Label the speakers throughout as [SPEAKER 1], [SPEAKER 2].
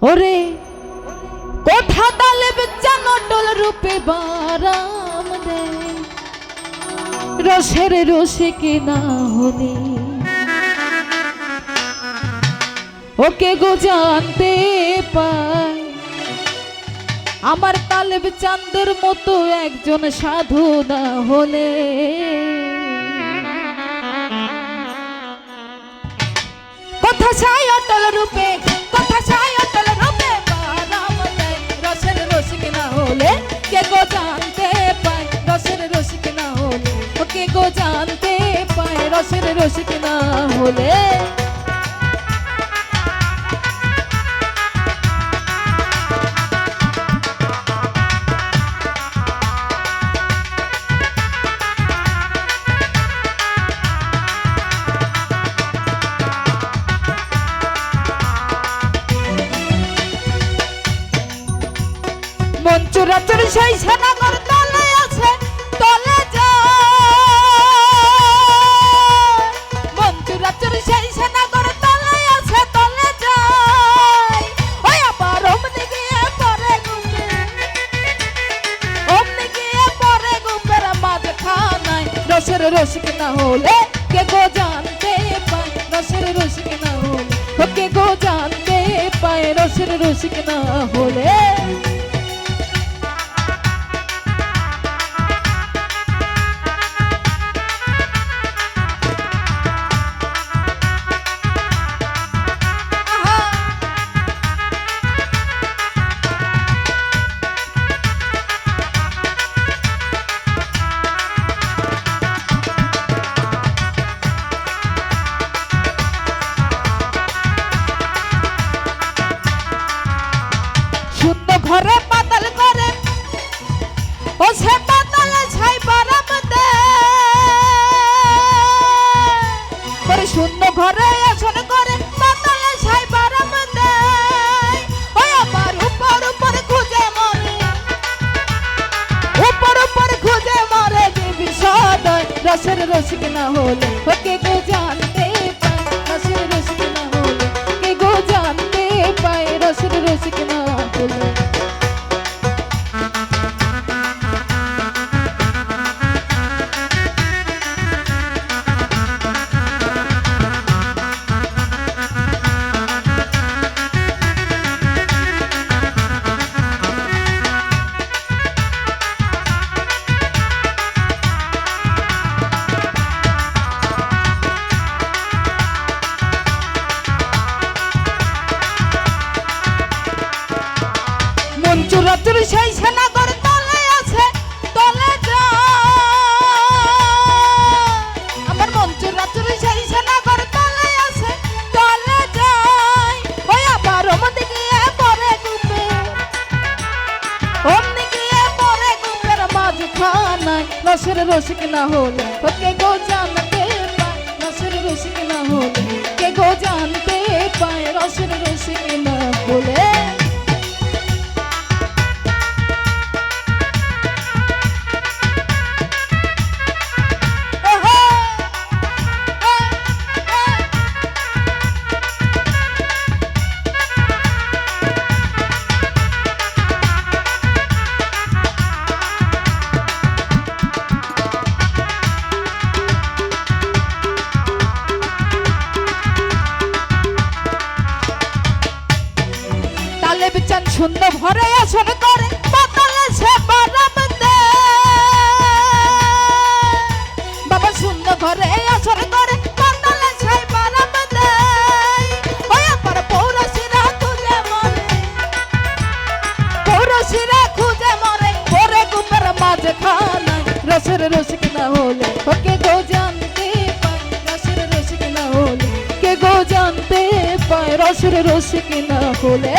[SPEAKER 1] ওরে কোঠা তালে বেচা নটল রূপে বারাম দে রসের রসে কে না হলে ওকে গো জানতে পায় আমার তালেব চাঁদের মতো একজন সাধু না হলে কথা চাই অটল রূপে কথা চাই অটল রূপে বারাম দেয় রসের রসিক না হলে কে গো জানতে পায় রসের রসিক না হলে ওকে গো জানতে পায় রসের রসিক না হলে মঞ্চুরাচুর সেই সেনাগর তলে আছে তলে যা মঞ্চুরাচুর সেই সেনাগর তলে আছে তলে যায় ওই আবার অমনি গিয়ে পরে গুপের মাঝখানায় রসের রসিক না হলে কে গো জানতে পায় রসের রসিক না হলে কে গো জানতে পায় রসের রসিক না হলে ঘরে পাতাল করে ও সে পাতালে ছাই বারাম দে পরে শূন্য ঘরে আসন করে পাতালে ছাই বারাম দে ওই আবার উপর উপর খুঁজে মরে দেবী সদয় রসের রসিক না হলে ওকে গো জানতে পায় রসের রসিক না হলে কে গো জানতে পায় রসের রসিক না হলে মঞ্চুরাচুর সেই সেনাগর তলে আছে তলে যায় আমার মঞ্চুরাচুর সেই সেনাগর তলে আছে তলে যায় ওই আবার অমনি গিয়ে পরে গুপের মাঝখানায় রসের রসিক না হলে ওকে গো জানতে পায় রসের রসিক না হলে কে গো জানতে পায় রসের রসিক না হলে চান শূন্য ভরে আসন করে পাতালে সে বারাম দে বাবা শূন্য ঘরে আসন করে পাতালে সে বারাম দে ওই আবার পৌরসিরা খুঁজে মরে পরে গুপের মাঝখানায় রসের রসিক না হলে ওকে গো জানতে পায় রসের রসিক না হলে কে গো জানতে পায় রসের রসিক না হলে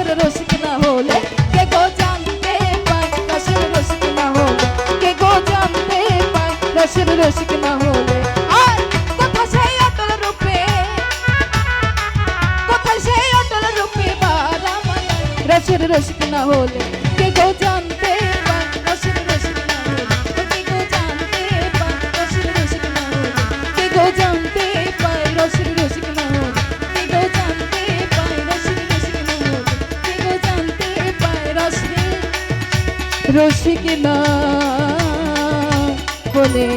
[SPEAKER 1] রসের রসিক না হলে কে গো জানতে পায় রসের রসিক না হলে কে গো জানতে পায় রসের রসিক না হলে আর কথা সেই অটল রূপে কথা সেই অটল রূপে বারামায় রসের রসিক না হলে কে গো জানতে পায় রসের রসিক না হলে কে গো জানতে পায় রসের রসিক না হলে কে গো জানতে পায় রসের রসিক না হলে কে গো জানতে পায় রসের রসিক না হলে কে গো জানতে পায় রসের রসিক না বলে